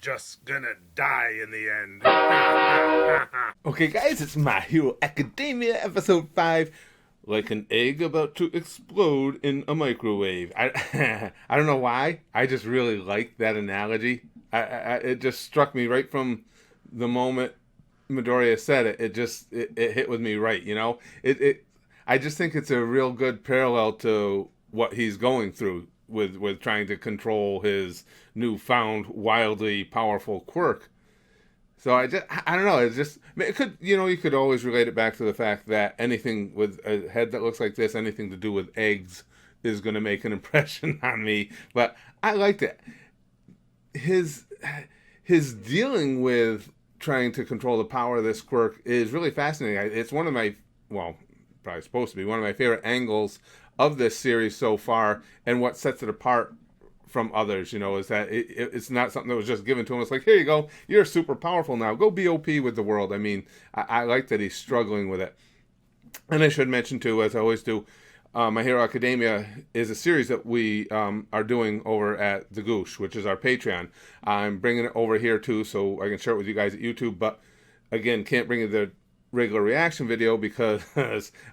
just gonna die in the end. Okay, guys, it's My Hero Academia, episode 5. Like an egg about to explode in a microwave. I don't know why. I just really like that analogy. It just struck me right from the moment Midoriya said it. It hit with me right. You know, I just think it's a real good parallel to what he's going through with trying to control his newfound wildly powerful quirk. So I don't know. It could, you could always relate it back to the fact that anything with a head that looks like this, anything to do with eggs, is going to make an impression on me. But I liked it. His dealing with trying to control the power of this quirk is really fascinating. It's one of my, well, probably supposed to be one of my favorite angles of this series so far, and what sets it apart from others, is that it's not something that was just given to him. It's like, here you go, you're super powerful now, go be OP with the world. I mean, I like that he's struggling with it. And I should mention too, as I always do, My Hero Academia is a series that we are doing over at The Goosh, which is our Patreon. I'm bringing it over here too, so I can share it with you guys at YouTube, but again, can't bring you the regular reaction video because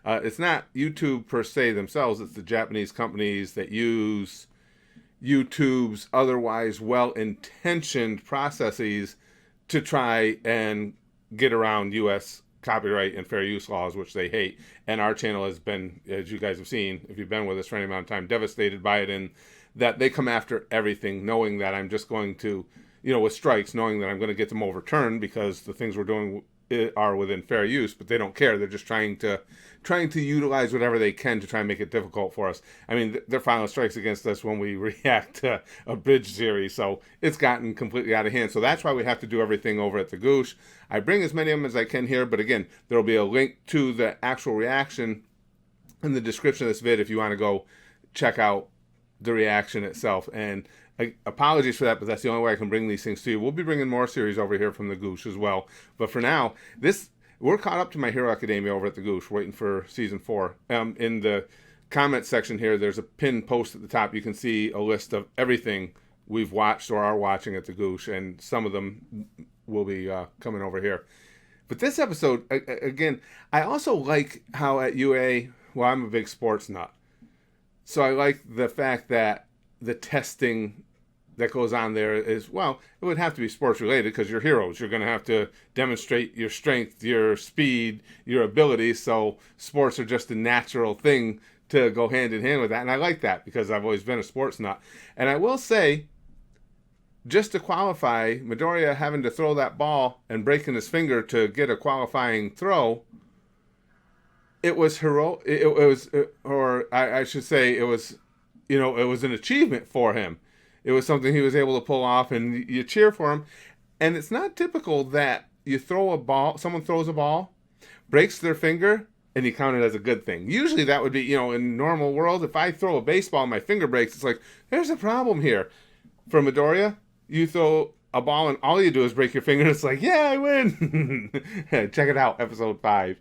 it's not YouTube per se themselves, it's the Japanese companies that use YouTube's otherwise well-intentioned processes to try and get around U.S. copyright and fair use laws, which they hate. And our channel has been, as you guys have seen, if you've been with us for any amount of time, devastated by it, in that they come after everything, knowing that I'm just going to, with strikes, knowing that I'm going to get them overturned because the things we're doing are within fair use, but they don't care. They're just trying to utilize whatever they can to try and make it difficult for us. I mean, they're filing strikes against us when we react to a bridge series, so it's gotten completely out of hand. So that's why we have to do everything over at the Goosh. I bring as many of them as I can here, but again, there'll be a link to the actual reaction in the description of this vid if you want to go check out the reaction itself. And apologies for that, but that's the only way I can bring these things to you. We'll be bringing more series over here from the Goosh as well. But for now, we're caught up to My Hero Academia over at the Goosh, waiting for season 4. In the comment section here, there's a pinned post at the top. You can see a list of everything we've watched or are watching at the Goosh, and some of them will be coming over here. But this episode, again, I also like how at UA, well, I'm a big sports nut. So I like the fact that the testing that goes on there is, well, it would have to be sports related because you're heroes. You're going to have to demonstrate your strength, your speed, your ability. So sports are just a natural thing to go hand in hand with that. And I like that because I've always been a sports nut. And I will say, just to qualify, Midoriya having to throw that ball and breaking his finger to get a qualifying throw, it was heroic. It was, or I should say, it was, it was an achievement for him. It was something he was able to pull off, and you cheer for him. And it's not typical that you throw a ball, someone throws a ball, breaks their finger, and you count it as a good thing. Usually that would be, in normal world, if I throw a baseball and my finger breaks, it's like, there's a problem here. For Midoriya, you throw a ball and all you do is break your finger, and it's like, yeah, I win. Check it out, episode 5.